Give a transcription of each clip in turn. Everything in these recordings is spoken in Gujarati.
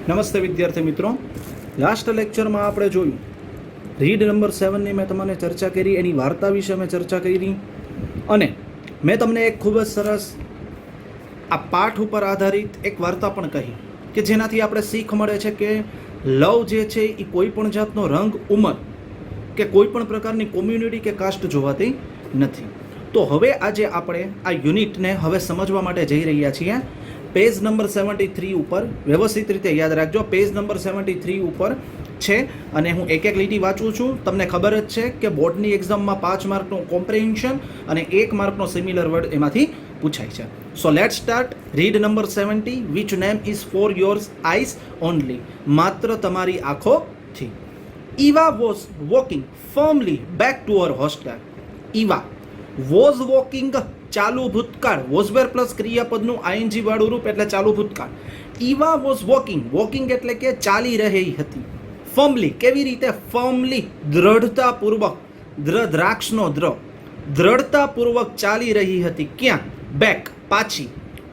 નમસ્તે વિદ્યાર્થી મિત્રો, લાસ્ટ લેક્ચરમાં આપણે જોયું રીડ નંબર 7ની મેં તમને ચર્ચા કરી, એની વાર્તા વિશે મેં ચર્ચા કરી અને મેં તમને એક ખૂબ જ સરસ આ પાઠ ઉપર આધારિત એક વાર્તા પણ કહી કે જેનાથી આપણે શીખ મળે છે કે લવ જે છે એ કોઈ પણ જાતનો રંગ, ઉંમર કે કોઈ પણ પ્રકારની કોમ્યુનિટી કે કાસ્ટ જોવાતી નથી. તો હવે આજે આપણે આ યુનિટને હવે સમજવા માટે જઈ રહ્યા છીએ. પેજ નંબર 73 ઉપર વ્યવસ્થિત રીતે યાદ રાખજો, પેજ નંબર 73 ઉપર છે અને હું એક એક લીટી વાંચું છું. તમને ખબર જ છે કે બોર્ડની એક્ઝામમાં 5 માર્કનું કોમ્પ્રિહેન્શન અને 1 માર્કનો સિમિલર વર્ડ એમાંથી પૂછાય છે. So let start. Read number 70. Which name is four yours eyes only. માત્ર તમારી આંખોથી. Eva was walking ફર્મલી back to her hostel. Eva was walking ચાલુ ભૂતકાળ, વોઝવેર પ્લસ ક્રિયાપદનું આઈએનજી વાળું રૂપ એટલે ચાલુ ભૂતકાળ. ઈવા વોઝ વોકિંગ, વોકિંગ એટલે કે ચાલી રહી હતી. ફર્મલી, કેવી રીતે? ફર્મલી, દ્રઢતાપૂર્વક, દ્રાક્ષનો દ્ર, દ્રઢતાપૂર્વક ચાલી રહી હતી. ક્યાં? બેક, પાછી,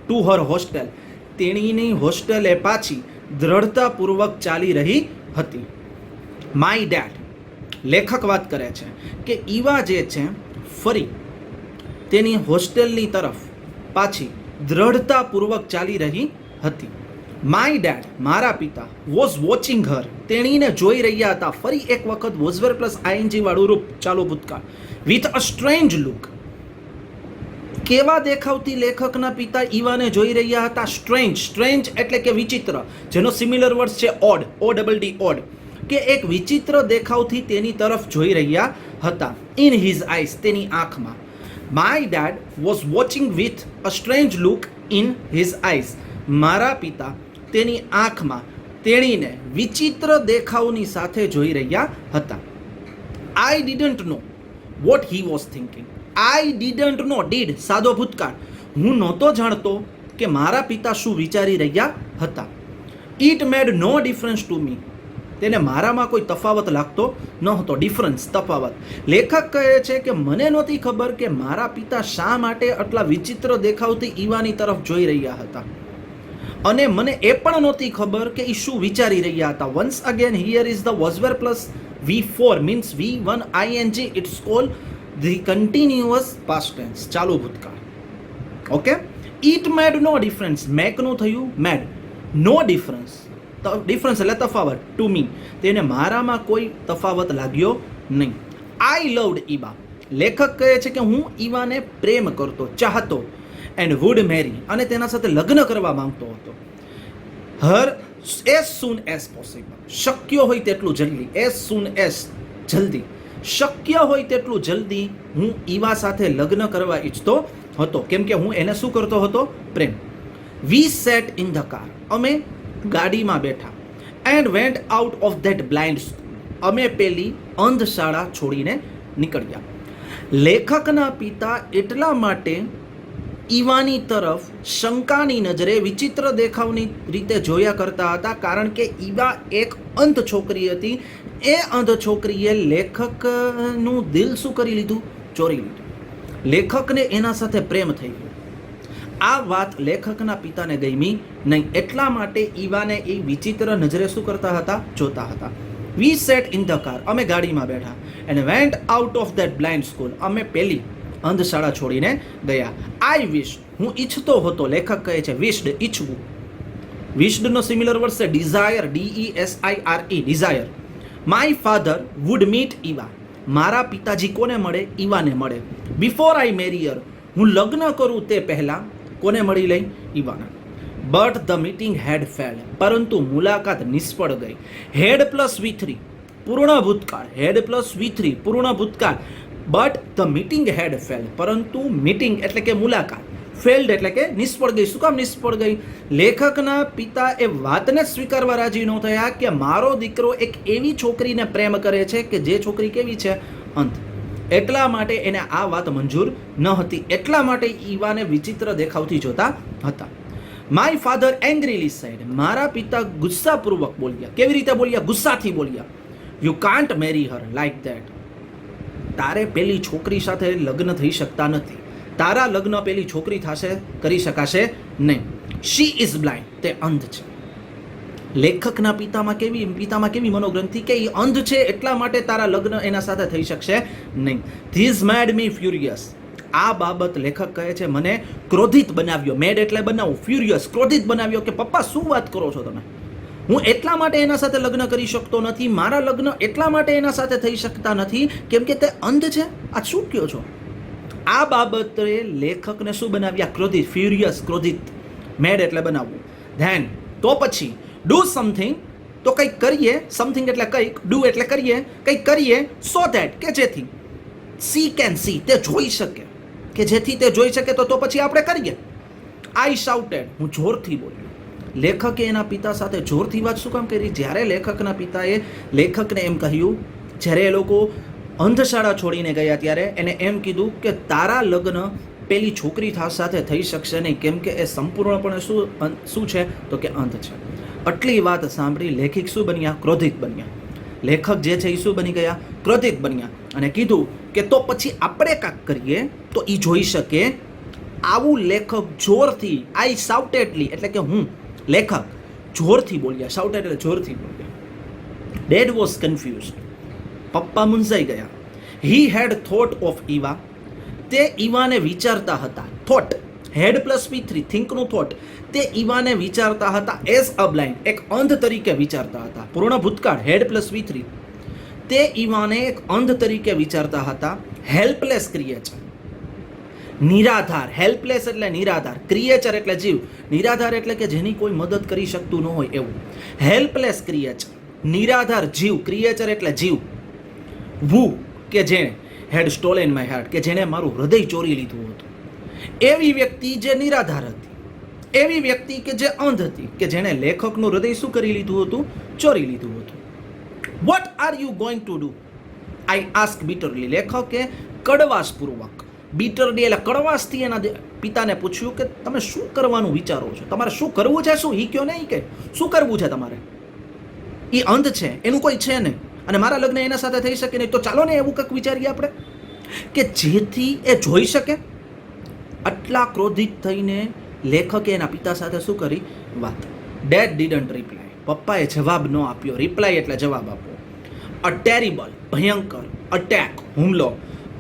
ટુ હર હોસ્ટેલ, તેણીની હોસ્ટેલે પાછી દ્રઢતાપૂર્વક ચાલી રહી હતી. માય ડેડ, લેખક વાત કરે છે કે ઈવા જે છે ફરી તેની હોસ્ટેલની તરફ પાછી દ્રઢતાપૂર્વક ચાલી રહી હતી. માય ડેડ, મારા પિતા, વોઝ વોચિંગ હર, તેણીને જોઈ રહ્યા હતા. ફરી એક વખત વોઝવેર પ્લસ આઈએનજી વાળું રૂપ ચાલુ ભૂતકાળ. વિથ અ સ્ટ્રેન્જ લુક, કેવા દેખાવથી લેખકના પિતા ઈવાને જોઈ રહ્યા હતા? સ્ટ્રેન્જ, સ્ટ્રેન્જ એટલે કે વિચિત્ર, જેનો સિમિલર વર્ડ છે odd, O double D, odd, કે એક વિચિત્ર દેખાવથી તેની તરફ જોઈ રહ્યા હતા. ઇન હિઝ આઈઝ, તેની આંખમાં. My dad was watching with a strange look in his eyes. મારા પિતા તેની આંખમાં તેણીને વિચિત્ર દેખાવની સાથે જોઈ રહ્યા હતા. I didn't know what he was thinking. I didn't know, did સાદો ભૂતકાળ, હું નહોતો જાણતો કે મારા પિતા શું વિચારી રહ્યા હતા. It made no difference to me, તેને મારામાં કોઈ તફાવત લાગતો નહોતો. ડિફરન્સ, તફાવત. લેખક કહે છે કે મને નહોતી ખબર કે મારા પિતા શા માટે આટલા વિચિત્ર દેખાવથી ઈવાની તરફ જોઈ રહ્યા હતા અને મને એ પણ નહોતી ખબર કે એ શું વિચારી રહ્યા હતા. Once again here is the was were plus V4 means V1 ING. It's call the continuous past tense, ચાલુ ભૂતકાળ. Okay. It made no difference, મેકનું થયું મેડ. નો ડિફરન્સ, ડિફરન્સ એટલે તફાવત. ટુ મી, તેને મારામાં કોઈ તફાવત લાગ્યો નહીં. આઈ લવડ ઈવા, લેખક કહે છે કે હું ઈવાને પ્રેમ કરતો, ચાહતો. એન્ડ વુડ મેરી, અને તેના સાથે લગ્ન કરવા માંગતો હતો. હર એઝ સૂન એઝ પોસિબલ, શક્ય હોય તેટલું જલ્દી. એઝ સૂન એઝ, જલ્દી, શક્ય હોય તેટલું જલ્દી હું ઈવા સાથે લગ્ન કરવા ઈચ્છતો હતો. કેમ કે હું એને શું કરતો હતો? પ્રેમ. વી સેટ ઇન ધ કાર, અમે ગાડીમાં બેઠા. And vent out of that blind school, અમે પેલી અંધ શાળા છોડીને નીકળ્યા. લેખકના પિતા એટલા માટે ઈવાની તરફ શંકાની નજરે, વિચિત્ર દેખાવની રીતે જોયા કરતા હતા કારણ કે ઈવા એક અંધ છોકરી હતી. એ અંધ છોકરીએ લેખકનું દિલ શું કરી લીધું? ચોરી લીધું. લેખકને એના સાથે પ્રેમ થઈ ગયો. આ વાત લેખકના પિતાને ગમી નહીં, એટલા માટે ઈવાને એ વિચિત્ર નજરે શું કરતા હતા? જોતા હતા. વી સેટ ઇન ધ કાર, અમે ગાડીમાં બેઠા. And vent out of that blind school, અમે પેલી અંધશાળા છોડીને ગયા. આઈ વિશ, હું ઈચ્છતો હતો. લેખક કહે છે વિશ્ડ, ઈચ્છવું. વિશ્ડનો સિમિલર વર્ડ છે desire, DESIRE, desire. My father would meet Eva, મારા પિતાજી કોને મળે? ઈવાને મળે. બિફોર આઈ મેરી હર, હું લગ્ન કરું તે પહેલાં કોને મળી લઈ? ઈવાના. But the meeting had failed, પરંતુ મુલાકાત નિષ્ફળ ગઈ. હેડ પ્લસ V3 પૂર્ણ ભૂતકાળ, હેડ પ્લસ V3 પૂર્ણ ભૂતકાળ. But the meeting had failed, પરંતુ મીટિંગ એટલે કે મુલાકાત, ફેલ્ડ એટલે કે નિષ્ફળ ગઈ. શું કામ નિષ્ફળ ગઈ? લેખકના પિતા એ વાતને સ્વીકારવા રાજી ન થયા કે મારો દીકરો એક એવી છોકરીને પ્રેમ કરે છે કે જે છોકરી કેવી છે? અંધ. એટલા માટે એને આ વાત મંજૂર ન હતી. એટલા માટે ઈવાને વિચિત્ર દેખાવથી જોતા હતા. માય ફાધર એંગ્રીલી સેડ, મારા પિતા ગુસ્સાપૂર્વક બોલ્યા. કેવી રીતે બોલ્યા? ગુસ્સાથી બોલ્યા. You can't marry her like that, તારે પેલી છોકરી સાથે લગ્ન થઈ શકતા નથી. તારા લગ્ન પેલી છોકરી થશે કરી શકાશે નહીં. શી ઇઝ બ્લાઇન્ડ, તે અંધ છે. લેખકના પિતામાં કેવી મનોગ્રંથિ કે એ અંધ છે એટલા માટે તારા લગ્ન એના સાથે થઈ શકશે નહીં. This made me furious. આ બાબત લેખક કહે છે મને ક્રોધિત બનાવ્યો. મેડ એટલે બનાવવું, ફ્યુરિયસ ક્રોધિત બનાવ્યો કે પપ્પા શું વાત કરો છો તમે, હું એટલા માટે એના સાથે લગ્ન કરી શકતો નથી, મારા લગ્ન એટલા માટે એના સાથે થઈ શકતા નથી કેમ કે તે અંધ છે. આ શું કહો છો? આ બાબતે લેખકને શું બનાવ્યા? ક્રોધિત, ફ્યુરિયસ, ક્રોધિત. મેડ એટલે બનાવવું. ધેન તો પછી ડુ સમથિંગ, તો કંઈક કરીએ. સમથિંગ એટલે કંઈક, ડુ એટલે કરીએ, કંઈક કરીએ સો ધેટ કે જેથી સી કેન સી, તે જોઈ શકે, કે જેથી તે જોઈ શકે તો પછી આપણે કરીએ. આઈ શાઉટેડ, હું જોરથી બોલ્યો. લેખકે એના પિતા સાથે જોરથી વાત શું કામ કરી? જ્યારે લેખકના પિતાએ લેખકને એમ કહ્યું, જ્યારે એ લોકો અંધશાળા છોડીને ગયા ત્યારે એને એમ કીધું કે તારા લગ્ન પેલી છોકરી સાથે થઈ શકશે નહીં કેમ કે એ સંપૂર્ણપણે શું છે તો કે અંધ છે. આટલી વાત સાંભળી લેખિક શું બન્યા? ક્રોધિત બન્યા. લેખક જે છે એ શું બની ગયા? ક્રોધિત બન્યા. અને કીધું કે તો પછી આપણે કાંક કરીએ તો એ જોઈ શકે. આવું લેખક જોરથી, આઈ શાઉટેડલી એટલે કે હું લેખક જોરથી બોલ્યા. શાઉટેડ એટલે જોરથી બોલ્યા. Dad was confused. પપ્પા મૂંઝાઈ ગયા. He had thought of Eva. તે ઈવાને વિચારતા હતા. થોટ, હેડ પ્લસ V3, થિંકનું થોટ. તે ઈવાને વિચારતા હતા એઝ અ બ્લાઇન્ડ, એક અંધ તરીકે વિચારતા હતા. પૂર્ણ ભૂતકાળ, હેડ પ્લસ V3. તે ઈવાને એક અંધ તરીકે વિચારતા હતા. હેલ્પલેસ ક્રિએચર, નિરાધાર. હેલ્પલેસ એટલે નિરાધાર, ક્રિએચર એટલે જીવ. નિરાધાર એટલે કે જેની કોઈ મદદ કરી શકતું ન હોય એવું. હેલ્પલેસ ક્રિએચર, નિરાધાર જીવ. ક્રિએચર એટલે જીવ. વુ કે જેણે, હેડ સ્ટોલેન માય હાર્ટ, કે જેણે મારું હૃદય ચોરી લીધું હતું. એવી વ્યક્તિ જે નિરાધાર હતી, એવી વ્યક્તિ કે જે અંધ હતી, કે જેણે લેખકનું હૃદય શું કરી લીધું હતું? ચોરી લીધું હતું. What are you going to do? I asked bitterly. લેખકે કડવાશપૂર્વક, બીટરલી એટલે કડવાશથી એના પિતાને પૂછ્યું કે તમે શું કરવાનું વિચારો છો? તમારે શું કરવું છે? શું ઈ કયો નહીં કે શું કરવું છે તમારે? એ અંધ છે, એનું કોઈ છે નહીં, અને મારા લગ્ન એના સાથે થઈ શકે નહીં, તો ચાલો ને એવું કંઈક વિચારીએ આપણે કે જેથી એ જોઈ શકે. આટલા ક્રોધિત થઈને લેખકે એના પિતા સાથે શું કરી વાત? Dad didn't reply. પપ્પાએ જવાબ ન આપ્યો. રિપ્લાય એટલે જવાબ આપવો. અ ટેરિબલ, ભયંકર, અટેક, હુમલો,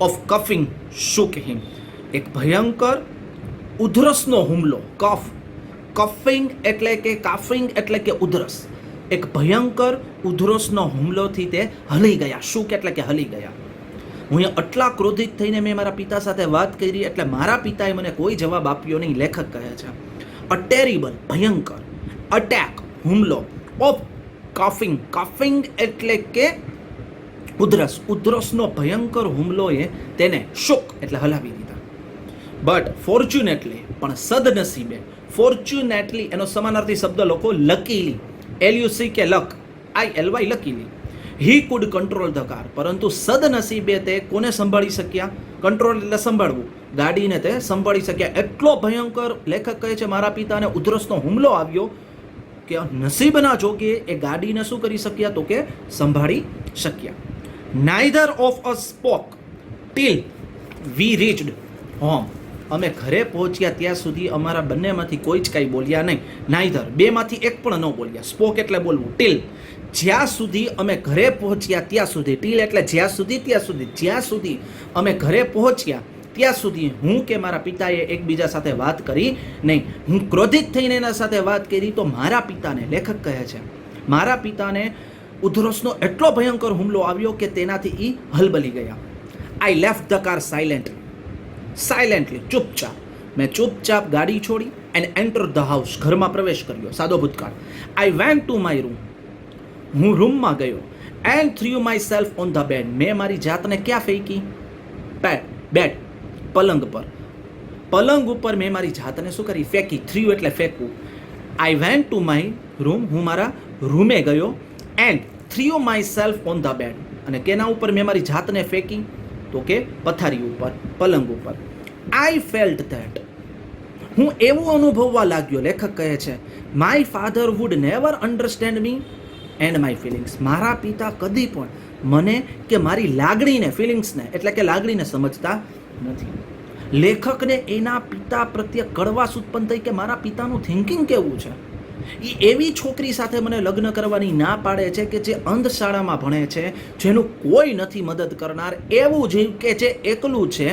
ઓફ કફિંગ શુક હિમ. એક ભયંકર ઉધરસનો હુમલો. કફ, કફિંગ એટલે કે કાફિંગ એટલે કે ઉધરસ. એક ભયંકર ઉધરસનો હુમલોથી તે હલી ગયા. શુક એટલે કે હલી ગયા. હું આટલા ક્રોધિત થઈને મેં મારા પિતા સાથે વાત કરી એટલે મારા પિતાએ મને કોઈ જવાબ આપ્યો નહીં. લેખક કહે છે અ ટેરિબલ, ભયંકર, અટેક, હુમલો, ઓફ કફિંગ. કફિંગ એટલે કે ઉધરસ. ઉધરસનો ભયંકર હુમલોએ તેને શુક એટલે હલાવી દીધા. બટ ફોર્ચ્યુનેટલી, પણ સદનસીબે, ફોર્ચ્યુનેટલી એનો સમાનાર્થી શબ્દ લોકો લકીલી, LUC કે લક, ILY luckily. He could control the car. પરંતુ સદનસીબે તે કોને સંભાળી શક્યા? કંટ્રોલ એટલે સંભાળવું. ગાડીને તે સંભાળી શક્યા. એટલો ભયંકર, લેખક કહે છે મારા પિતાને ઉધરસનો હુમલો આવ્યો કે નસીબના જોગે એ ગાડીને શું કરી શક્યા તો કે સંભાળી શક્યા. Neither of us spoke till we reached home. અમે ઘરે પહોંચ્યા ત્યાં સુધી અમારા બંનેમાંથી કોઈ જ કાંઈ બોલ્યા નહીં. નાઇધર, બેમાંથી એક પણ ન બોલ્યા. સ્પોક એટલે બોલવું. ટીલ, જ્યાં સુધી અમે ઘરે પહોંચ્યા ત્યાં સુધી. ટીલ એટલે જ્યાં સુધી, ત્યાં સુધી. જ્યાં સુધી અમે ઘરે પહોંચ્યા ત્યાં સુધી હું કે મારા પિતાએ એકબીજા સાથે વાત કરી નહીં. હું ક્રોધિત થઈને એના સાથે વાત કરી તો મારા પિતાને, લેખક કહે છે મારા પિતાને ઉધરસનો એટલો ભયંકર હુમલો આવ્યો કે તેનાથી એ હલબલી ગયા. I left the car silently. Silently, ચૂપચાપ. મેં ચૂપચાપ ગાડી છોડી એન્ડ એન્ટર ધ હાઉસ. ઘરમાં પ્રવેશ કર્યો. સાદો ભૂતકાળ. I went to my room. હું રૂમમાં ગયો. And threw myself on the bed. મેં મારી જાતને ક્યાં ફેંકી? બેડ, પલંગ પર. પલંગ ઉપર મેં મારી જાતને શું કરી? ફેંકી. થ્રુ એટલે ફેંકવું. I went to my room. હું મારા રૂમે ગયો. And threw myself on the bed. અને કેના ઉપર મેં મારી જાતને ફેંકી? તો કે પથારી ઉપર, પલંગ ઉપર. I felt that. હું એવું અનુભવવા લાગ્યો. લેખક કહે છે my father would never understand me and my feelings. મારા પિતા કદી પણ મને કે મારી લાગણીને, ફિલિંગ્સને એટલે કે લાગણીને સમજતા નથી. લેખકને એના પિતા પ્રત્યે કડવાશ ઉત્પન્ન થઈ કે મારા પિતાનું થિંકિંગ કેવું છે, એ એવી છોકરી સાથે મને લગ્ન કરવાની ના પાડે છે કે જે અંધશાળામાં ભણે છે, જેનું કોઈ નથી મદદ કરનાર, એવું જીવ કે જે એકલું છે,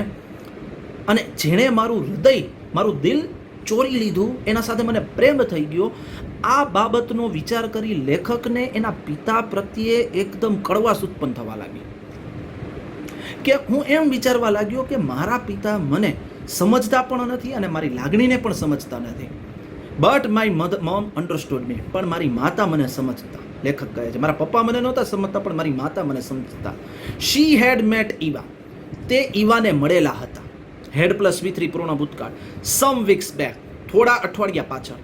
અને જેણે મારું હૃદય, મારું દિલ ચોરી લીધું, એના સાથે મને પ્રેમ થઈ ગયો. આ બાબતનો વિચાર કરી લેખકને એના પિતા પ્રત્યે એકદમ કડવાશ ઉત્પન્ન થવા લાગી. કે હું એમ વિચારવા લાગ્યો કે મારા પિતા મને સમજતા પણ નથી અને મારી લાગણીને પણ સમજતા નથી. બટ માય મોમ અન્ડરસ્ટુડ મી. પણ મારી માતા મને સમજતા. લેખક કહે છે મારા પપ્પા મને નહોતા સમજતા, પણ મારી માતા મને સમજતા. She had met Eva. તે ઈવાને મળેલા હતા. હેડ પ્લસ V3 પૂર્ણ ભૂતકાળ. Some weeks back. થોડા અઠવાડિયા પાછળ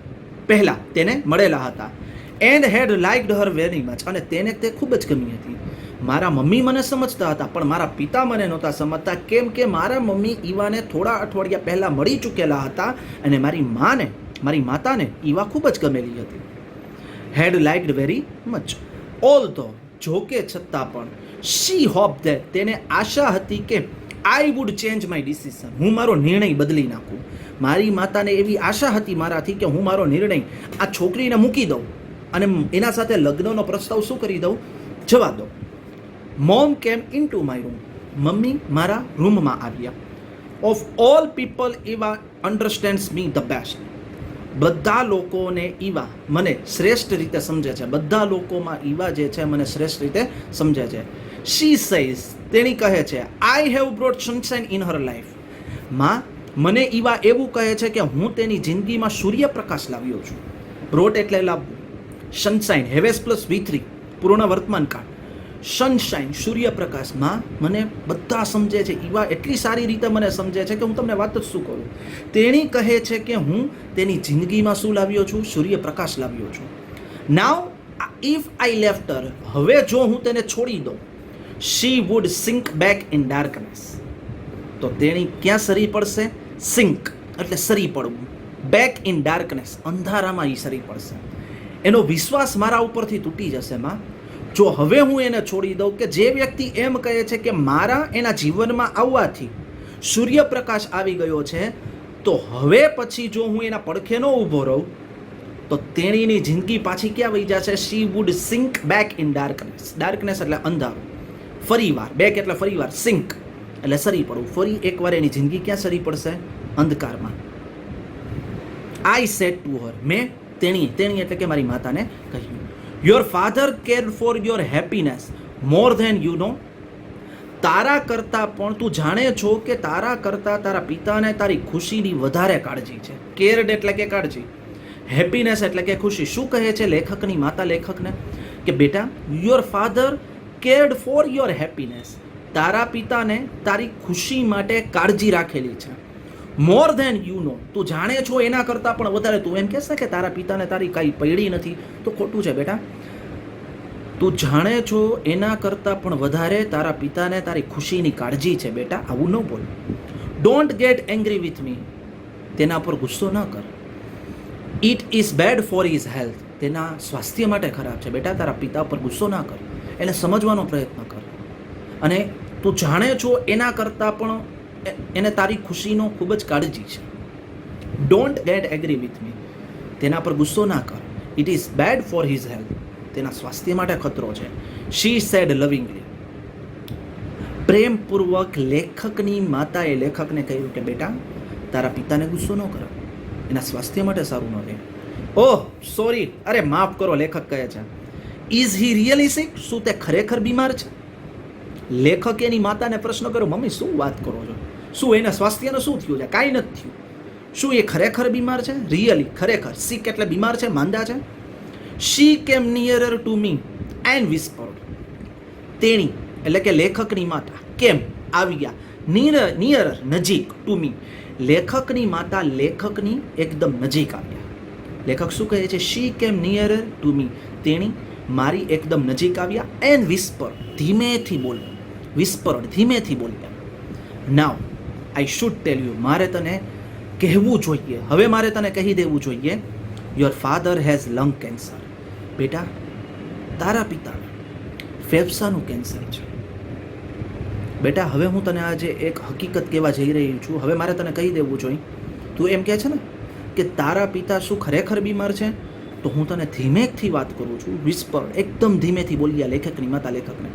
પહેલા તેને મળેલા હતા. And had liked her very much. અને તેને તે ખૂબ જ ગમી હતી. મારા મમ્મી મને સમજતા હતા, પણ મારા પિતા મને નહોતા સમજતા, કેમ કે મારા મમ્મી ઈવાને થોડા અઠવાડિયા પહેલા મળી ચૂકેલા હતા અને મારી માતાને ઈવા ખૂબ જ ગમેલી હતી. હેડ લાઇક્ડ વેરી મચ. ઓલ્ધો, જોકે છતાં પણ, શી હોપ ધેટ, તેને આશા હતી કે I would change my decision, હું મારો નિર્ણય બદલી નાખું. મારી માતાને એવી આશા હતી મારાથી કે હું મારો નિર્ણય આ છોકરીને મૂકી દઉં અને એના સાથે લગ્નનો પ્રસ્તાવ શું કરી દઉં, જવા દઉં. Mom came into my room. મમ્મી મારા રૂમમાં આવ્યા. Of all people Eva understands me the best. બધા લોકોને ઈવા મને શ્રેષ્ઠ રીતે સમજે છે. બધા લોકોમાં ઈવા જે છે મને શ્રેષ્ઠ રીતે સમજે છે. શી સેઝ, તેણી કહે છે, I have brought sunshine in her life. માં, મને ઈવા એવું કહે છે કે હું તેની જિંદગીમાં સૂર્યપ્રકાશ લાવ્યો છું. બ્રોટ એટલે લાવવું. સનશાઇન, હેવેસ પ્લસ V3 પૂર્ણ વર્તમાન કાળ. સનશાઇન, સૂર્યપ્રકાશમાં મને બધા સમજે છે. ઈવા એટલી સારી રીતે મને સમજે છે કે હું તમને વાત જ શું કરું. તેણી કહે છે કે હું તેની જિંદગીમાં શું લાવ્યો છું, સૂર્યપ્રકાશ લાવ્યો છું. નાવ ઇફ આઈ લેફ્ટ હર, હવે જો હું તેને છોડી દઉં, she would sink back in darkness, તો તેણી ક્યાં સરી પડશે? સિંક એટલે સરી પડવું. બેક ઇન ડાર્કનેસ, અંધારામાં એ સરી પડશે. એનો વિશ્વાસ મારા ઉપરથી તૂટી જશે. માં, જો હવે હું એને છોડી દઉં, કે જે વ્યક્તિ એમ કહે છે કે મારા એના જીવનમાં આવવાથી સૂર્યપ્રકાશ આવી ગયો છે, તો હવે પછી જો હું એના પડખે ન ઊભો રહું તો તેણીની જિંદગી પાછી ક્યાં વહી જશે? She would sink back in darkness. Darkness એટલે અંધારું. ફરીવાર, બેક એટલે ફરીવાર, સિંક એટલે સરી પડવું. ફરી એકવાર એની જિંદગી ક્યાં સરી પડશે? અંધકારમાં. આઈ સેડ ટુ હર, મેં તેણી એટલે કે મારી માતાને કહ્યું, your father care for your happiness more then you know. તારા કરતાં પણ તું જાણે છો કે તારા કરતાં તારા પિતાને તારી ખુશીની વધારે કાળજી છે. કેર્ડ એટલે કે કાળજી, હેપીનેસ એટલે કે ખુશી. શું કહે છે લેખકની માતા લેખકને? કે બેટા, your father કેર્ડ for your happiness, તારા પિતાને તારી ખુશી માટે કાળજી રાખેલી છે. મોર ધેન યુ નો, તું જાણે છો એના કરતાં પણ વધારે. તું એમ કહેશે કે તારા પિતાને તારી કાંઈ પડી નથી, તો ખોટું છે બેટા. તું જાણે છો એના કરતાં પણ વધારે તારા પિતાને તારી ખુશીની કાળજી છે બેટા, આવું ન બોલ. Don't get angry with me, તેના પર ગુસ્સો ન કર. It is bed for his health, તેના સ્વાસ્થ્ય માટે ખરાબ છે બેટા. તારા પિતા પર ગુસ્સો ના કર, એને સમજવાનો પ્રયત્ન કર. અને તું જાણે છો એના કરતાં પણ એને તારી ખુશીનો ખૂબ જ કાળજી છે. Don't get agree with me, તેના પર ગુસ્સો ના કર. It is bed for his health, તેના સ્વાસ્થ્ય માટે ખતરો છે. શી સેડ લવિંગલી, પ્રેમપૂર્વક લેખકની માતાએ લેખકને કહ્યું કે બેટા, તારા પિતાને ગુસ્સો ન કર, એના સ્વાસ્થ્ય માટે સારું ન રહે. ઓહ સોરી, અરે માફ કરો, લેખક કહે છે. ઇઝ હી રિયલી સિક, શું તે ખરેખર બીમાર છે? લેખકે એની માતાને પ્રશ્ન કર્યો, મમ્મી શું વાત કરો છો? શું એના સ્વાસ્થ્યનું શું થયું છે? કાંઈ નથી થયું. શું એ ખરેખર બીમાર છે? રિયલી, ખરેખર. સિક એટલે બીમાર છે, માંદા છે. શી કેમ નિયરર ટુ મી એન્ડ વિસ્પર્ડ, તેણી એટલે કે લેખકની માતા કેમ આવ્યા, નિયરર નજીક, ટુ મી લેખકની માતા લેખકની એકદમ નજીક આવ્યા. લેખક શું કહે છે? શી કેમ નિયરર ટુ મી, તેણી મારી એકદમ નજીક આવ્યા. એન્ડ વિસ્પર્ડ, ધીમેથી બોલ્યા. વિસ્પર્ડ, ધીમેથી બોલ્યા. નાવ આઈ શુડ ટેલ યુ, મારે તને કહેવું જોઈએ, હવે મારે તને કહી દેવું જોઈએ. Your father has lung cancer, બેટા તારા પિતાને ફેફસાનું કેન્સર છે. બેટા હવે હું તને આજે એક હકીકત કહેવા જઈ રહી છું, હવે મારે તને કહી દેવું જોઈએ. તું એમ કહે છે ને કે તારા પિતા શું ખરેખર બીમાર છે? તો હું તને ધીમેથી વાત કરું છું, વિસ્પર, એકદમ ધીમેથી બોલ્યા લેખકની માતા લેખકને,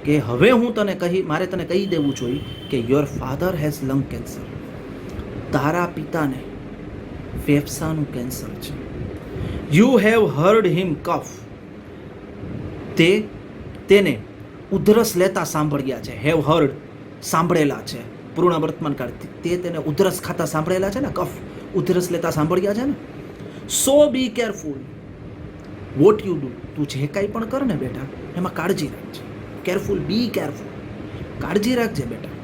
કે હવે હું તને મારે તને કહી દેવું જોઈએ કે your father has lung cancer. તારા પિતાને ફેફસાનું કેન્સર છે. યુ હેવ હર્ડ હિમ કફ. તેને ઉધરસ લેતા સાંભળ્યા છે. હેવ હર્ડ, સાંભળેલા છે. પૂર્ણ વર્તમાન કાળ. તેને ઉધરસ ખાતા સાંભળેલા છે ને, કફ ઉધરસ લેતા સાંભળ્યા છે ને. So be careful what you do. તું જે કાંઈ પણ કર ને બેટા, એમાં કાળજી રાખજે. કેરફુલ, બી કેરફુલ, કાળજી રાખજે બેટા.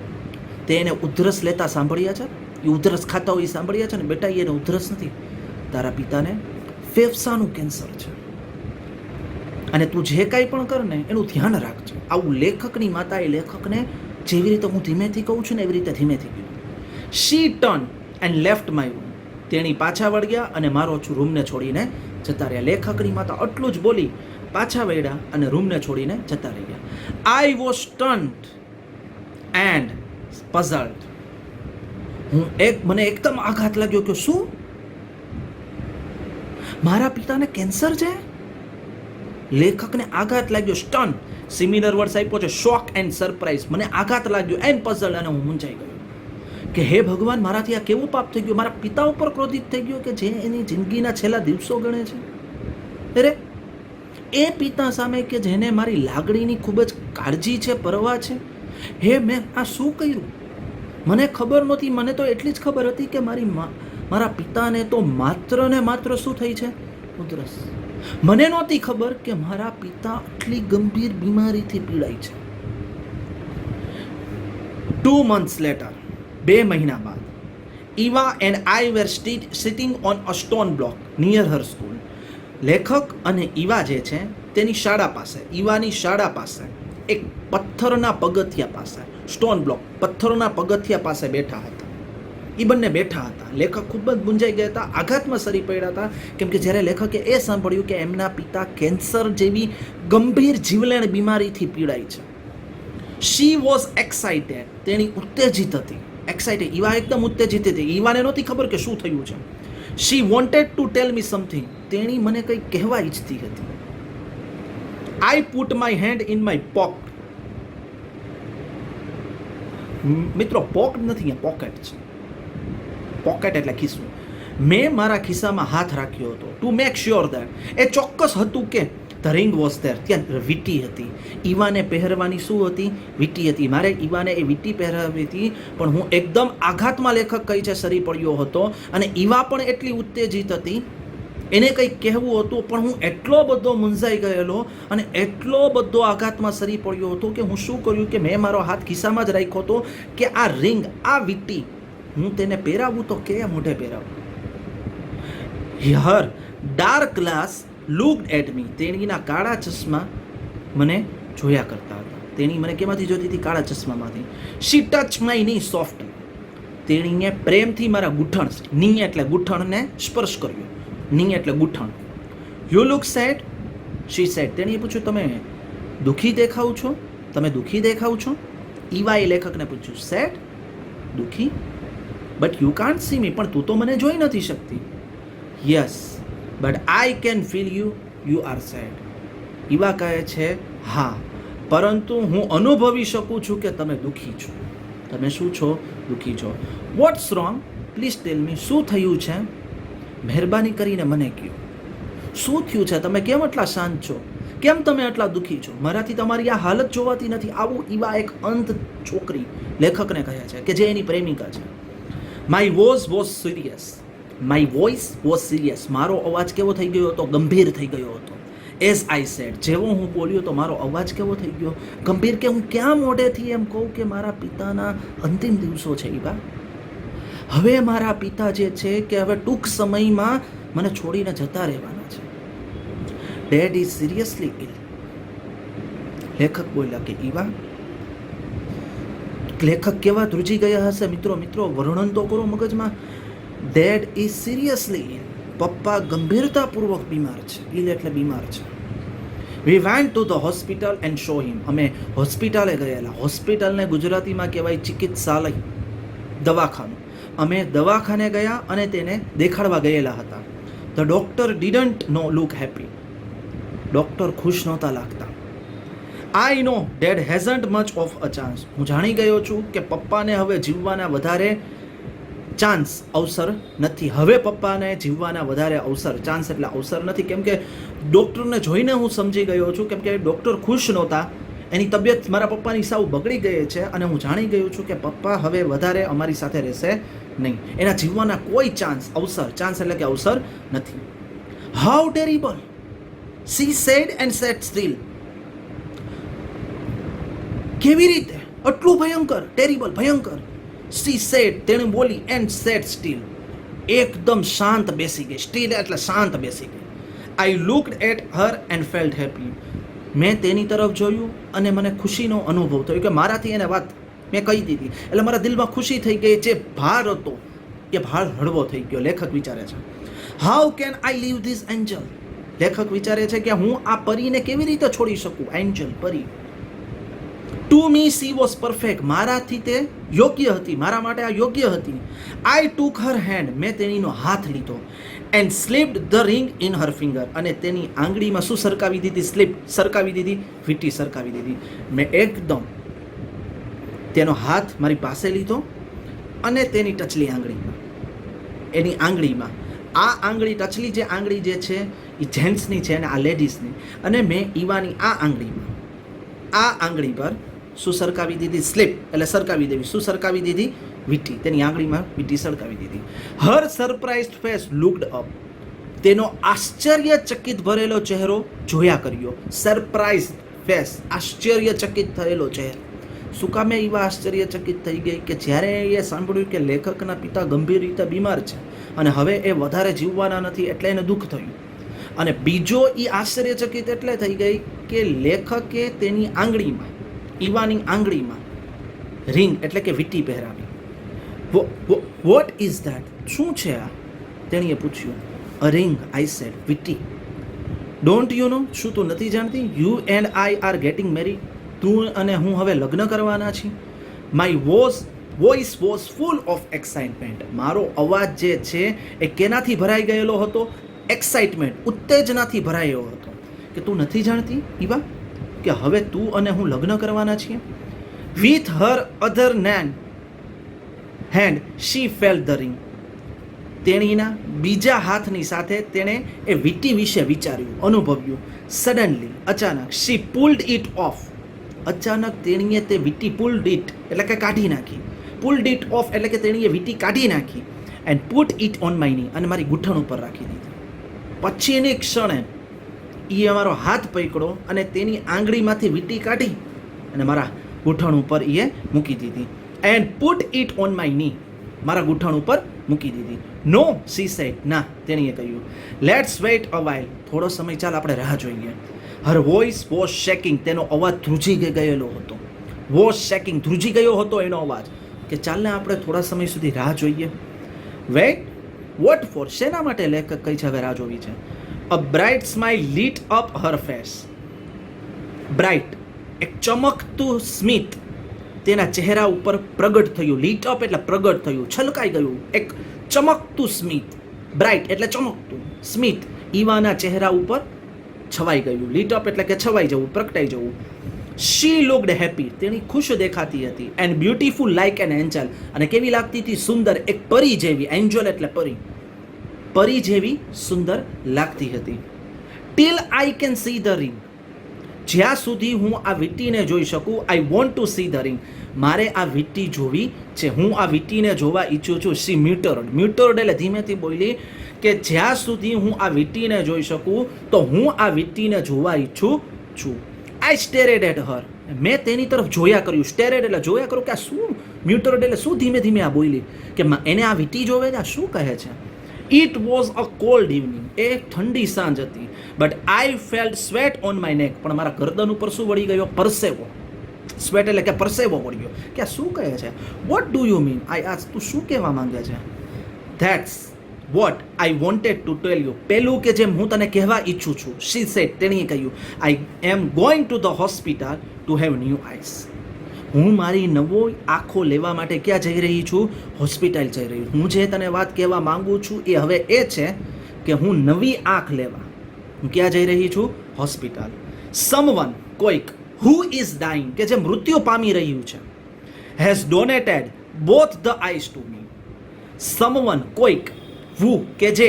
તે એને ઉધરસ લેતા સાંભળ્યા છે, એ ઉધરસ ખાતા હોય એ સાંભળ્યા છે ને બેટા. એને ઉધરસ નથી, તારા પિતાને ફેફસાનું કેન્સર છે. અને તું જે કાંઈ પણ કર ને એનું ધ્યાન રાખજે. આવું લેખકની માતાએ લેખકને જેવી રીતે હું ધીમેથી કહું છું ને એવી રીતે ધીમેથી કહ્યું. She turn and left my room. તેણી પાછા વળ્યા અને મારો રૂમને છોડીને જતા રહ્યા. લેખકની માતા આટલું જ બોલી, પાછા વળ્યા અને રૂમને છોડીને જતા રહ્યા. I was stunned and puzzled. મને એકદમ આઘાત લાગ્યો કે શું, મારા પિતાને કેન્સર છે? લેખકને આઘાત લાગ્યો. સ્ટન, સિમિલર વર્ડ્સ આપ્યો છે, શોક એન્ડ સરપ્રાઇઝ. મને આઘાત લાગ્યો, એન્ડ પઝલ, અને હું મૂંઝાઈ ગયો કે હે ભગવાન, મારાથી આ કેવું પાપ થઈ ગયું. મારા પિતા ઉપર ક્રોધિત થઈ ગયો કે જે એની જિંદગીના છેલ્લા દિવસો ગણે છે. અરે એ પિતા સામે કે જેને મારી લાગણીની ખૂબ જ કાળજી છે, પરવા છે. હે, મેં આ શું કર્યું? મને ખબર નહોતી. મને તો એટલી જ ખબર હતી કે મારા પિતાને તો માત્ર ને માત્ર શું થઈ છે? ઉધરસ. મને નહોતી ખબર કે મારા પિતા આટલી ગંભીર બીમારીથી પીડાય છે. 2 months later, 2 મહિના બાદ, Eva and I were sitting on a stone block near her school. લેખક અને ઈવા જે છે તેની શાળા પાસે, ઈવાની શાળા પાસે એક પથ્થરના પગથિયા પાસે, સ્ટોન બ્લોક, પથ્થરના પગથિયા પાસે બેઠા હતા. એ બંને બેઠા હતા. લેખક ખૂબ જ મૂંઝાઈ ગયા હતા, આઘાતમાં સરી પડ્યા હતા, કેમ કે જ્યારે લેખકે એ સાંભળ્યું કે એમના પિતા કેન્સર જેવી ગંભીર જીવલેણ બીમારીથી પીડાય છે. She was excited. તેણી ઉત્તેજિત હતી. એક્સાઇટેડ, ઈવા એકદમ ઉત્તેજિત હતી. ઈવાને નહોતી ખબર કે શું થયું છે. She wanted to tell me something. તેણી મને કંઈ કહેવા ઈચ્છતી હતી. I put my hand in my pocket. મિત્રો, પોકેટ નથી, પોકેટ છે. પોકેટ એટલે ખિસ્સું. મેં મારા ખિસ્સામાં હાથ રાખ્યો હતો ટુ મેક શ્યોર દેટ. એ ચોક્કસ હતું કે ધ રિંગ વોઝ ધેર. ત્યાં વીંટી હતી. ઈવાને પહેરવાની શું હતી? વીંટી હતી. મારે ઈવાને એ વીંટી પહેરાવી હતી, પણ હું એકદમ આઘાતમાં, લેખક કહી છે, સરી પડ્યો હતો. અને ઈવા પણ એટલી ઉત્તેજિત હતી, એને કંઈક કહેવું હતું, પણ હું એટલો બધો મૂંઝાઈ ગયેલો અને એટલો બધો આઘાતમાં સરી પડ્યો હતો કે હું શું કર્યું કે મેં મારો હાથ ખિસ્સામાં જ રાખ્યો હતો કે આ રિંગ, આ વીંટી હું તેને પહેરાવું તો કે મોઢે પહેરાવું. Her dark glass looked at me. તેણીના કાળા ચશ્મા મને જોયા કરતા હતા. તેણી મને કેમાંથી જોતી હતી? કાળા ચશ્મામાંથી. શી ટચ માય ની સોફ્ટલી. તેણીએ પ્રેમથી મારા ગૂંઠણ, ની એટલે ગૂંઠણને સ્પર્શ કર્યો. ની એટલે ગૂંઠણ. You look sad, she said. તેણીએ પૂછ્યું, તમે દુઃખી દેખાવ છો? તમે દુઃખી દેખાવ છો? ઈવાએ લેખકને પૂછ્યું, સેડ, દુઃખી? But you can't see me. પણ તું તો મને જોઈ નથી શકતી. Yes, but I can feel you, you are sad. ઈવા કહે છે, હા, પરંતુ હું અનુભવી શકું છું કે તમે દુઃખી છો. તમે શું છો? દુઃખી છો. What's wrong? Please tell me. શું થયું છે? મહેરબાની કરીને મને કહો. શું થયું છે? તમે કેમ આટલા શાંત છો? કેમ તમે આટલા દુઃખી છો? મારાથી તમારી આ હાલત જોવાતી નથી. આવું ઈવા એક અંધ છોકરી લેખકને કહે છે કે જે એની પ્રેમિકા છે. My voice was serious. My voice was serious. મારો અવાજ કેવો થઈ ગયો હતો? ગંભીર થઈ ગયો હતો. As I said. જેવો હું બોલ્યો તો મારો અવાજ કેવો થઈ ગયો? ગંભીર. કે હું ક્યાં મોઢેથી એમ કહું કે મારા પિતાના અંતિમ દિવસો છે ઈવા. હવે મારા પિતા જે છે કે હવે ટૂંક સમયમાં મને છોડીને જતા રહેવાના છે. Dead is seriously ઇલ. લેખક બોલ્યા કે ઈવા. લેખક કેવા ધ્રુજી ગયા હશે મિત્રો વર્ણન તો કરો મગજમાં. Dad is seriously ill. પપ્પા ગંભીરતાપૂર્વક બીમાર છે. ઇલ એટલે બીમાર છે. We went to the hospital and show him. અમે હોસ્પિટલે ગયેલા. હોસ્પિટલને ગુજરાતીમાં કહેવાય ચિકિત્સાલય, દવાખાનું. અમે દવાખાને ગયા અને તેને દેખાડવા ગયેલા હતા. The doctor didn't no look happy. Doctor ખુશ નહોતા લાગતા. I know dad hasn't much of a chance. હું જાણી ગયો છું કે પપ્પાને હવે જીવવાના વધારે ચાન્સ અવસર નથી. હવે પપ્પાને જીવવાના વધારે અવસર, ચાન્સ એટલે અવસર નથી, કેમ કે ડૉક્ટરને જોઈને હું સમજી ગયો છું, કેમ કે ડૉક્ટર ખુશ નહોતા, એની તબિયત મારા પપ્પાની સાવ બગડી ગઈ છે અને હું જાણી ગયો છું કે પપ્પા હવે વધારે અમારી સાથે રહેશે નહીં. એના જીવવાના કોઈ ચાન્સ, અવસર, ચાન્સ એટલે કે અવસર નથી. How terrible, C sad and set steel. કેવી રીતે? આટલું ભયંકર, ટેરિબલ, ભયંકર. સી સેડ, તેણે બોલી, એન્ડ સેટ સ્ટીલ, એકદમ શાંત બેસી ગઈ. સ્ટીલ એટલે શાંત બેસી ગઈ. I looked at her and felt happy. મેં તેની તરફ જોયું અને મને ખુશીનો અનુભવ થયો કે મારાથી એને વાત મેં કહી દીધી, એટલે મારા દિલમાં ખુશી થઈ ગઈ. જે ભાર હતો એ ભાર હળવો થઈ ગયો. લેખક વિચારે છે, how can I leave this angel. લેખક વિચારે છે કે હું આ પરીને કેવી રીતે છોડી શકું. એન્જલ, પરી. To me she was perfect. મારાથી તે યોગ્ય હતી, મારા માટે આ યોગ્ય હતી. I took her hand. મેં તેણીનો હાથ લીધો. And slipped the ring in her finger. અને તેની આંગળીમાં શું સરકાવી દીધી? સ્લિપ, સરકાવી દીધી, વીંટી સરકાવી દીધી. મેં એકદમ તેનો હાથ મારી પાસે લીધો અને તેની ટચલી આંગળીમાં, એની આંગળીમાં, આ આંગળી, ટચલી જે આંગળી જે છે એ જેન્ટ્સની છે અને આ લેડીઝની, અને મેં ઈવાની આ આંગળીમાં, આ આંગળી પર શું સરકાવી દીધી? સ્લિપ એટલે સરકાવી દેવી. શું સરકાવી દીધી? વીંટી. તેની આંગળીમાં વીંટી સરકાવી દીધી. હર સરપ્રાઇઝડ ફેસ લુકડ અપ. તેનો આશ્ચર્યચકિત ભરેલો ચહેરો જોયા કર્યો. સરપ્રાઇઝડ ફેસ, આશ્ચર્યચકિત થયેલો ચહેરો. શું કામે એવા આશ્ચર્યચકિત થઈ ગઈ કે જ્યારે એ સાંભળ્યું કે લેખકના પિતા ગંભીર રીતે બીમાર છે અને હવે એ વધારે જીવવાના નથી, એટલે એને દુઃખ થયું. અને બીજો એ આશ્ચર્યચકિત એટલે થઈ ગઈ કે લેખકે તેની આંગળીમાં, ઈવાની આંગળીમાં રિંગ એટલે કે વીંટી પહેરાવી. What is that? શું છે આ? તેણીએ પૂછ્યું. અ રિંગ, આઈ સેડ. વીંટી. Don't you know? શું તું નથી જાણતી? You and I are getting married. તું અને હું હવે લગ્ન કરવાના છીએ. My voice was full of excitement. મારો અવાજ જે છે એ કેનાથી ભરાઈ ગયેલો હતો? એક્સાઇટમેન્ટ, ઉત્તેજનાથી ભરાયો હતો. કે તું નથી જાણતી ઈવા કે હવે તું અને હું લગ્ન કરવાના છીએ? With her other hand she felt the ring. તેણીના બીજા હાથની સાથે તેણે એ વીંટી વિશે વિચાર્યું, અનુભવ્યું. સડનલી, અચાનક, શી પુલ્ડ ઇટ ઓફ. અચાનક તેણીએ તે વીંટી, પુલ્ડ ઇટ એટલે કે કાઢી નાખી. પુલ્ડ ઇટ ઓફ એટલે કે તેણીએ વીંટી કાઢી નાખી. And put it on my ની. અને મારી ગૂંઠણ ઉપર રાખી દીધી. પછીની ક્ષણે એ અમારો હાથ પકડ્યો અને તેની આંગળીમાંથી વીંટી કાઢી અને મારા ગૂંઠણ ઉપર એ મૂકી દીધી. And put it on my knee. મારા ગૂંઠણ ઉપર મૂકી દીધી. No, she said. ના, તેણીએ કહ્યું. Let's wait a while. થોડો સમય ચાલ, આપણે રાહ જોઈએ. Her voice was shaking. તેનો અવાજ ધ્રુજી ગયેલો હતો. વોઝ શેકિંગ, ધ્રુજી ગયો હતો એનો અવાજ. કે ચાલને આપણે થોડા સમય સુધી રાહ જોઈએ. Wait, what for? શેના માટે? લેખક કહી છે હવે રાહ જોવી છે. A bright smile lit up her face. Bright, એક ચમકતું સ્મિત તેના ચહેરા ઉપર પ્રગટ થયું. લીટ અપ એટલે પ્રગટ થયું, છલકાઈ ગયું. એક ચમકતું સ્મિત, બ્રાઇટ એટલે ચમકતું, સ્મિત ઈવાના ચહેરા ઉપર છવાઈ ગયું. લીટ અપ એટલે કે છવાઈ જવું, પ્રગટાઈ જવું. She looked happy. તેણી ખુશ દેખાતી હતી. And beautiful like an angel. અને કેવી લાગતી હતી? સુંદર, એક પરી જેવી. એન્જલ એટલે પરી, પરી જેવી સુંદર લાગતી હતી. Till I can see the ring. જ્યાં સુધી હું આ વીંટીને જોઈ શકું. I want to see the ring. મારે આ વીંટી જોવી છે, હું આ વીંટીને જોવા ઈચ્છું છું. સી મ્યુટર્ડ. મ્યુટર્ડ એટલે ધીમેથી બોલી કે જ્યાં સુધી હું આ વીંટીને જોઈ શકું તો હું આ વીંટીને જોવા ઈચ્છું છું. આઈ સ્ટેરેડ એટ હર. મેં તેની તરફ જોયા કર્યું. સ્ટેરેડ એટલે જોયા કરું કે આ શું? મ્યુટર્ડ એટલે શું? ધીમે ધીમે આ બોલી કે એને આ વીંટી જોવે છે, આ શું કહે છે? It was a cold evening. એ ઠંડી સાંજ હતી. But I felt sweat on my neck. પણ મારા ગરદન ઉપર શું વળી ગયો? પરસેવો. સ્વેટ એટલે કે પરસેવો વળ્યો. કે આ શું કહે છે? What do you mean? I આજ તું શું કહેવા માંગે છે? That's what I wanted to tell you. પેલું કે જેમ હું તને કહેવા ઈચ્છું છું. She said. તેણીએ કહ્યું. I am going to the hospital to have new eyes. હું મારી નવો આંખો લેવા માટે ક્યાં જઈ રહી છું? હોસ્પિટલ જઈ રહી છું. હું જે તને વાત કહેવા માંગુ છું એ હવે એ છે કે હું નવી આંખ લેવા હું ક્યાં જઈ રહી છું? હોસ્પિટલ. સમવન કોઈક હુ ઇઝ ડાઇંગ કે જે મૃત્યુ પામી રહ્યું છે, has donated both the eyes to me. Someone કોઈક હુ કે જે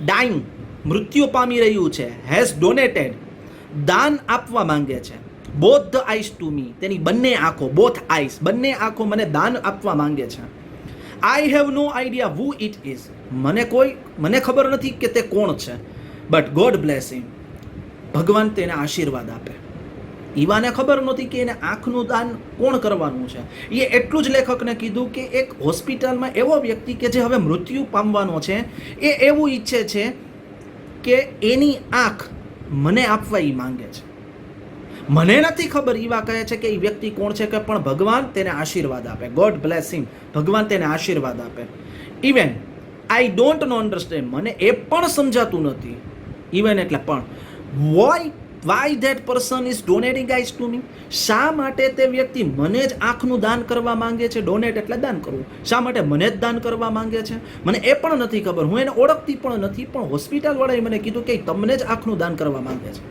ડાઇંગ મૃત્યુ પામી રહ્યું છે, હેઝ ડોનેટેડ દાન આપવા માંગે છે, બોથ ધ આઈઝ ટુ મી તેની બંને આંખો, બોથ આઈઝ બંને આંખો મને દાન આપવા માંગે છે. I have no idea who it is મને ખબર નથી કે તે કોણ છે, બટ ગોડ બ્લેસ હિમ ભગવાન તેને આશીર્વાદ આપે. ઈવાને ખબર નહોતી કે એને આંખનું દાન કોણ કરવાનું છે. એ એટલું જ લેખકને કીધું કે એક હોસ્પિટલમાં એવો વ્યક્તિ કે જે હવે મૃત્યુ પામવાનો છે એ એવું ઈચ્છે છે કે એની આંખ મને આપવા એ માંગે છે. મને નથી ખબર, ઈવા કહે છે કે એ વ્યક્તિ કોણ છે કે પણ ભગવાન તેને આશીર્વાદ આપે. ગોડ બ્લેસ હિમ ભગવાન તેને આશીર્વાદ આપે. Even I don't know understand મને એ પણ સમજાતું નથી. ઇવન એટલે પણ why that person is donating eyes to me શા માટે તે વ્યક્તિ મને જ આંખનું દાન કરવા માંગે છે? ડોનેટ એટલે દાન કરવું. શા માટે મને જ દાન કરવા માંગે છે? મને એ પણ નથી ખબર. હું એને ઓળખતી પણ નથી, પણ હોસ્પિટલવાળાએ મને કીધું કે તમને જ આંખનું દાન કરવા માંગે છે.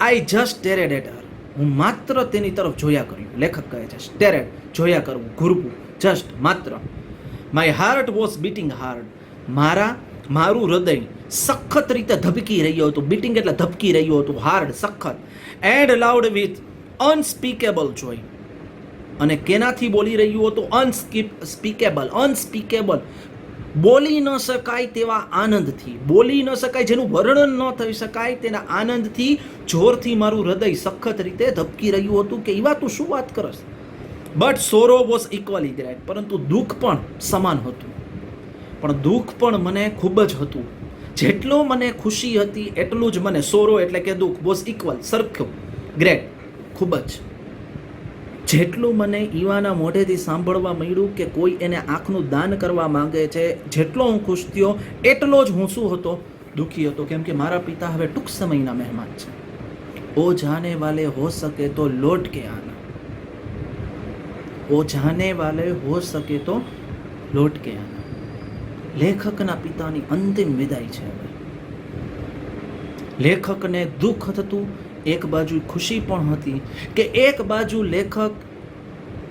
આઈ જસ્ટ સ્ટેરેડ એટ હર હું માત્ર તેની તરફ જોયા કર્યું. લેખક કહે છે સ્ટેરેડ જોયા કરવું, ઘૂરવું, જસ્ટ માત્ર. My heart was beating hard મારું હૃદય સખત રીતે ધબકી રહ્યું હતું. બીટિંગ એટલે ધબકી રહ્યું હતું, હાર્ડ સખત. એન્ડ લાઉડ વિથ અનસ્પીકેબલ જોય અને કેનાથી બોલી રહ્યું હતું? અનસ્પીકેબલ બોલી ન શકાય તેવા આનંદથી, બોલી ન શકાય જેનું વર્ણન ન થઈ શકાય તેના આનંદથી જોરથી મારું હૃદય સખત રીતે ધબકી રહ્યું હતું. કે એવા તું શું વાત કરસ? But sorrow was equally great પરંતુ દુઃખ પણ સમાન હતું. પણ દુઃખ પણ મને ખૂબ જ હતું. જેટલો મને ખુશી હતી એટલું જ મને સોરો એટલે કે દુઃખ વોઝ ઇક્વલ સરખું, ગ્રેટ ખૂબ જ. જેટલું મને ઈવાના મોઢેથી સાંભળવા મળ્યું કે કોઈ એને આંખનું દાન કરવા માંગે છે, જેટલો હું ખુશ થયો એટલો જ હું શું હતો? દુઃખી હતો. કેમ કે મારા પિતા હવે ટૂંક સમયના મહેમાન છે. ઓ જાને વાલે હો સકે તો લौट के आना, ઓ જાને વાલે હો સકે તો લौट के आना. લેખકના પિતાની અંતિમ વિદાય છે. લેખકને દુઃખ થતું, એક બાજુ ખુશી પણ હતી કે એક બાજુ લેખક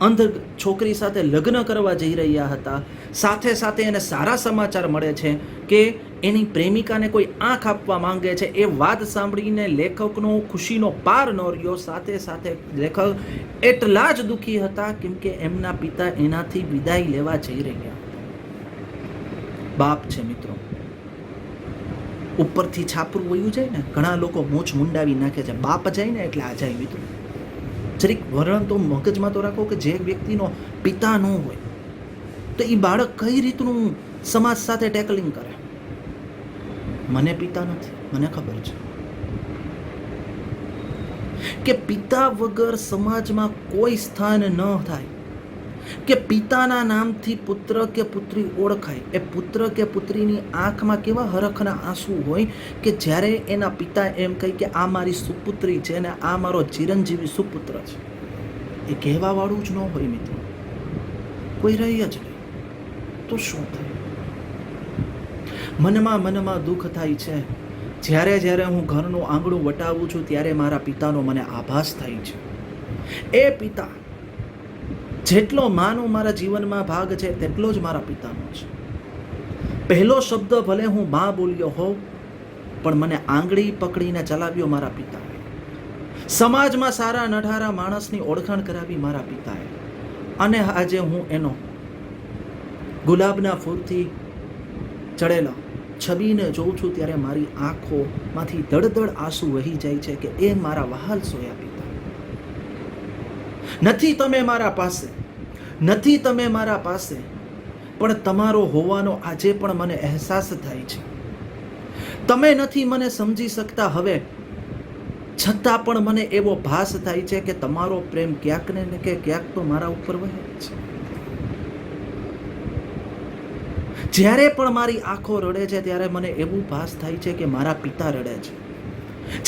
અંધ છોકરી સાથે લગ્ન કરવા જઈ રહ્યા હતા, સાથે સાથે એને સારા સમાચાર મળે છે કે એની પ્રેમિકાને કોઈ આંખ આપવા માંગે છે. એ વાત સાંભળીને લેખકનો ખુશીનો પાર ન રહ્યો. સાથે સાથે લેખક એટલા જ દુઃખી હતા કેમ કે એમના પિતા એનાથી વિદાય લેવા જઈ રહ્યા. બાપ છે મિત્રો, ઉપરથી છાપરું વયું જાય ને, ઘણા લોકો મૂછ મુંડાવી નાખે છે. બાપ જાય ને એટલે આ જાય મિત્રો. જરીક વર્ણન તો મગજમાં તો રાખો કે જે વ્યક્તિનો પિતા ન હોય તો એ બાળક કઈ રીતનું સમાજ સાથે ટેકલિંગ કરે. મને પિતા નથી, મને ખબર છે કે પિતા વગર સમાજમાં કોઈ સ્થાન ન થાય, કે પિતાના નામથી પુત્ર કે પુત્રી ઓળખાય. એ પુત્ર કે પુત્રીની આંખમાં કેવા હરખના આંસુ હોય કે જ્યારે એના પિતા એમ કહે કે આ મારી સુપુત્રી છે અને આ મારો ચિરંજીવી સુપુત્ર છે. એ કહેવાવાળું જ ન હોય મિત્રો, કોઈ રહી જ નહીં તો શું થાય? મનમાં દુઃખ થાય છે. જ્યારે હું ઘરનું આંગણું વટાવું છું ત્યારે મારા પિતાનો મને આભાસ થાય છે. એ પિતા જેટલો માનો મારા જીવનમાં ભાગ છે તેટલો જ મારા પિતાનો છે. પહેલો શબ્દ ભલે હું માં બોલ્યો હોઉં પણ મને આંગળી પકડીને ચલાવ્યો મારા પિતાએ. સમાજમાં સારા નઠારા માણસની ઓળખાણ કરાવી મારા પિતાએ. અને આજે હું એનો ગુલાબના ફૂલથી ચડેલો છબીને જોઉં છું ત્યારે મારી આંખોમાંથી દળદળ આંસુ વહી જાય છે કે એ મારા વહાલ સોયા પિતા. નથી તમે મારા પાસે પણ તમારો હોવાનો આજે પણ મને અહેસાસ થાય છે. તમે નથી મને સમજી શકતા હવે, છતાં પણ મને એવો ભાસ થાય છે કે તમારો પ્રેમ ક્યાંક ને કે ક્યાંક તો મારા ઉપર વહે છે. જ્યારે પણ મારી આંખો રડે છે ત્યારે મને એવું ભાસ થાય છે કે મારા પિતા રડે છે.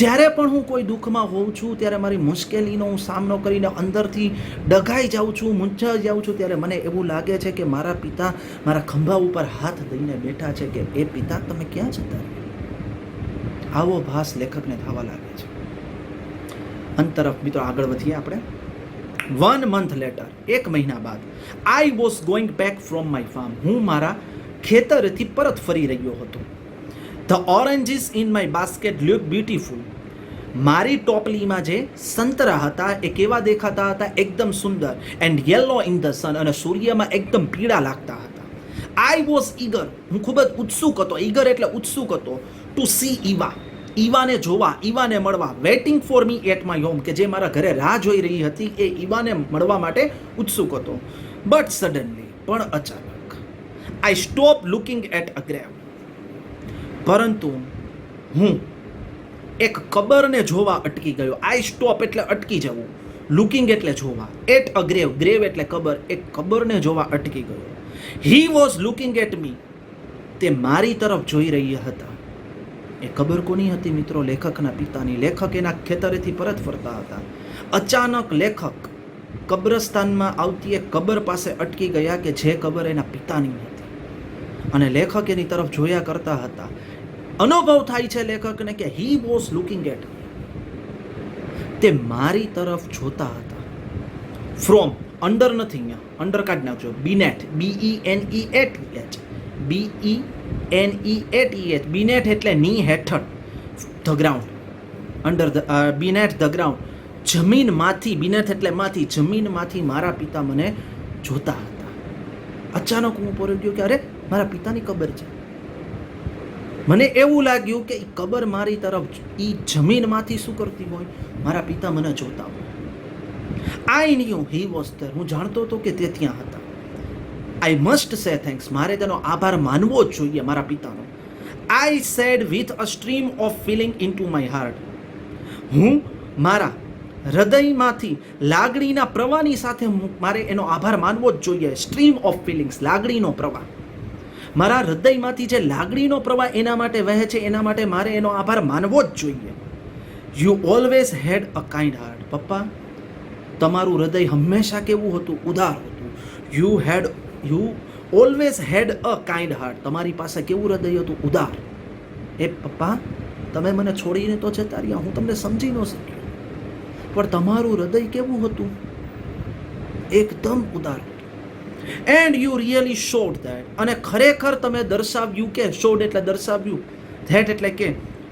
જ્યારે પણ હું કોઈ દુઃખમાં હોઉં છું ત્યારે મારી મુશ્કેલીનો હું સામનો કરીને અંદરથી ડઘાઈ જાઉં છું, મૂંઝાઈ જાઉં છું, ત્યારે મને એવું લાગે છે કે મારા પિતા મારા ખંભા ઉપર હાથ દઈને બેઠા છે કે એ પિતા તમે ક્યાં જતા રહ્યા? આવો ભાસ લેખકને થવા લાગે છે. અંત તરફ મિત્રો આગળ વધીએ આપણે. 1 month later, 1 મહિના બાદ, I was going back from my farm. હું મારા ખેતરથી પરત ફરી રહ્યો હતો. The oranges in my basket look beautiful. મારી ટોપલીમાં જે સંતરા હતા એ કેવા દેખાતા હતા? એકદમ સુંદર. And yellow in the sun, અને સૂર્યમાં એકદમ પીળા લાગતા હતા. I was eager, હું ખૂબ જ ઉત્સુક હતો. eager એટલે ઉત્સુક હતો. To see Eva, ઈવાને જોવા, ઈવાને મળવા. Waiting for me at my home, કે જે મારા ઘરે રાહ જોઈ રહી હતી એ ઈવાને મળવા માટે ઉત્સુક હતો. બટ સડનલી, પણ અચાનક, I stop looking at a grave, પરંતુ હું એક કબરને જોવા અટકી ગયો. આઈ સ્ટોપ એટલે અટકી જવું, લુકિંગ એટલે જોવા, એટ અ ગ્રેવ, ગ્રેવ એટલે કબર, એક કબરને જોવા અટકી ગયો. He was looking at me, તે મારી તરફ જોઈ રહ્યા હતા. એ કબર કોની હતી મિત્રો? લેખકના પિતાની. લેખક એના ખેતરેથી પરત ફરતા હતા. અચાનક લેખક કબ્રસ્તાનમાં આવતી એક કબર પાસે અટકી ગયા કે જે કબર એના પિતાની હતી, અને લેખક એની તરફ જોયા કરતા હતા. અનુભવ થાય છે લેખકને કે હી વોઝ લુકિંગ એટ, તે મારી તરફ જોતા હતા. ફ્રોમ, અંડર નથી, અહીંયા અંડર કાઢી નાખજો. બીનેટ, BENEATH, BENEATH, બીનેટ એટલે ની હેઠળ, the ground, under the, beneath the ground, જમીનમાંથી, બીનેટ એટલે માંથી, જમીનમાંથી મારા પિતા મને જોતા હતા. અચાનક હું પડી ગયો કે અરે મારા પિતાની કબર છે. મને એવું લાગ્યું કે એ કબર મારી તરફ, એ જમીનમાંથી શું કરતી હોય? મારા પિતા મને જોતા હોય. આઈ ન્યુ હી વોઝ ધેર, હું જાણતો હતો કે તે ત્યાં હતા. આઈ મસ્ટ સે થેન્ક્સ, મારે તેનો આભાર માનવો જ જોઈએ મારા પિતાનો. I said with a stream of filling in to my heart, હું મારા હૃદયમાંથી લાગણીના પ્રવાહની સાથે મારે એનો આભાર માનવો જ જોઈએ. સ્ટ્રીમ ઓફ ફિલિંગ્સ, લાગણીનો પ્રવાહ, મારા હૃદયમાંથી જે લાગણીનો પ્રવાહ એના માટે વહે છે, એના માટે મારે એનો આભાર માનવો જ જોઈએ. You always had a kind heart, પપ્પા તમારું હૃદય હંમેશા કેવું હતું? ઉદાર હતું. You always had a kind heart, તમારી પાસે કેવું હૃદય હતું? ઉદાર. એ પપ્પા તમે મને છોડીને તો જતા રહ્યા, હું તમને સમજી ન શક્યો, પણ તમારું હૃદય કેવું હતું? એકદમ ઉદાર. And you really showed that, અને ખરેખર તમે દર્શાવ્યું કે, શોડ એટલે દર્શાવ્યું, ધેટ એટલે કે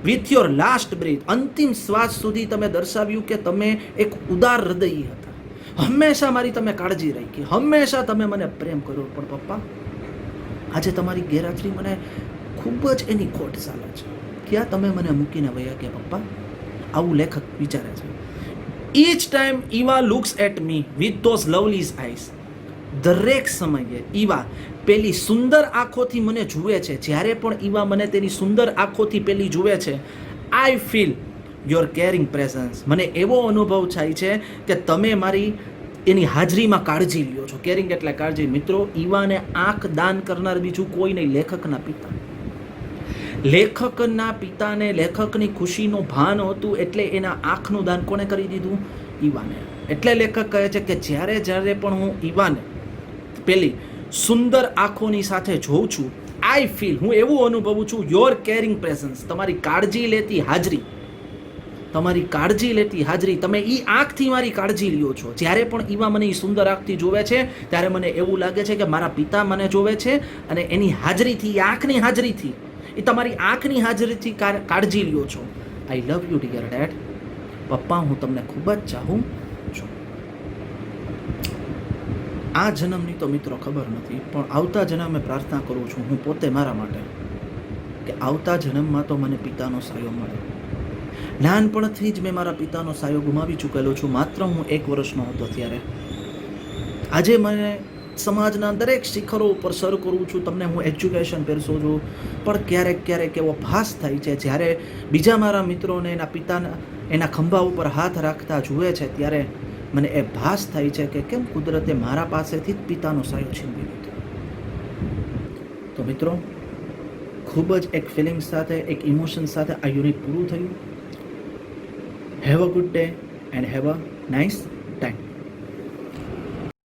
વિથ યોર લાસ્ટ બ્રેથ, અંતિમ શ્વાસ સુધી તમે દર્શાવ્યું કે તમે એક ઉદાર હૃદયી હતા. હંમેશા મારી તમે કાળજી રાખી, હંમેશા તમે મને પ્રેમ કર્યો. પણ પપ્પા આજે તમારી ગેરહાજરી મને ખૂબ જ એની ખોટ ચાલે છે. ક્યાં તમે મને મૂકીને વયા ગયા પપ્પા? આવું લેખક વિચારે છે. Each time Eva looks at me with those lovelies eyes, દરેક સમયે ઈવા પેલી સુંદર આંખોથી મને જુએ છે. જ્યારે પણ ઈવા મને તેની સુંદર આંખોથી પેલી જુએ છે, I feel your caring presence, મને એવો અનુભવ થાય છે કે તમે મારી એની હાજરીમાં કાળજી લ્યો છો. કેરિંગ એટલે કાળજી. મિત્રો ઈવાને આંખ દાન કરનાર બીજું કોઈ નહીં, લેખકના પિતા. લેખકના પિતાને લેખકની ખુશીનું ભાન હતું, એટલે એના આંખનું દાન કોને કરી દીધું? ઈવાને. એટલે લેખક કહે છે કે જ્યારે જ્યારે પણ હું ઈવાને પેલી સુંદર આંખોની સાથે જોઉં છું, આઈ ફીલ, હું એવું અનુભવું છું, યોર કેરિંગ પ્રેઝન્સ, તમારી કાળજી લેતી હાજરી, તમારી કાળજી લેતી હાજરી. તમે એ આંખથી મારી કાળજી લ્યો છો. જ્યારે પણ ઈવા મને એ સુંદર આંખથી જોવે છે ત્યારે મને એવું લાગે છે કે મારા પિતા મને જોવે છે, અને એની હાજરીથી, એ આંખની હાજરીથી, એ તમારી આંખની હાજરીથી કાળજી લ્યો છો. આઈ લવ યુ ડિયર ડેડ, પપ્પા હું તમને ખૂબ જ ચાહું છું. આ જન્મની તો મિત્રો ખબર નથી, પણ આવતા જન્મે પ્રાર્થના કરું છું હું પોતે મારા માટે કે આવતા જન્મમાં તો મને પિતાનો સાયો મળે. નાનપણથી જ મેં મારા પિતાનો સાયો ગુમાવી ચૂકેલો છું. માત્ર હું 1 વર્ષનો હતો ત્યારે. આજે મને સમાજના દરેક શિખરો ઉપર સર કરું છું, તમને હું એજ્યુકેશન પીરસું છું, પણ ક્યારેક ક્યારેક એવો ભાસ થાય છે જ્યારે બીજા મારા મિત્રોને એના પિતાના એના ખંભા ઉપર હાથ રાખતા જુએ છે, ત્યારે મને એ ભાસ થાય છે કે કેમ કુદરતે મારા પાસેથી જ પિતાનો સાયો છીનવી લીધો. તો મિત્રો ખૂબ જ એક ફિલિંગ સાથે, એક ઇમોશન સાથે આ યુનિટ પૂરું થયું. Have a good day and have a nice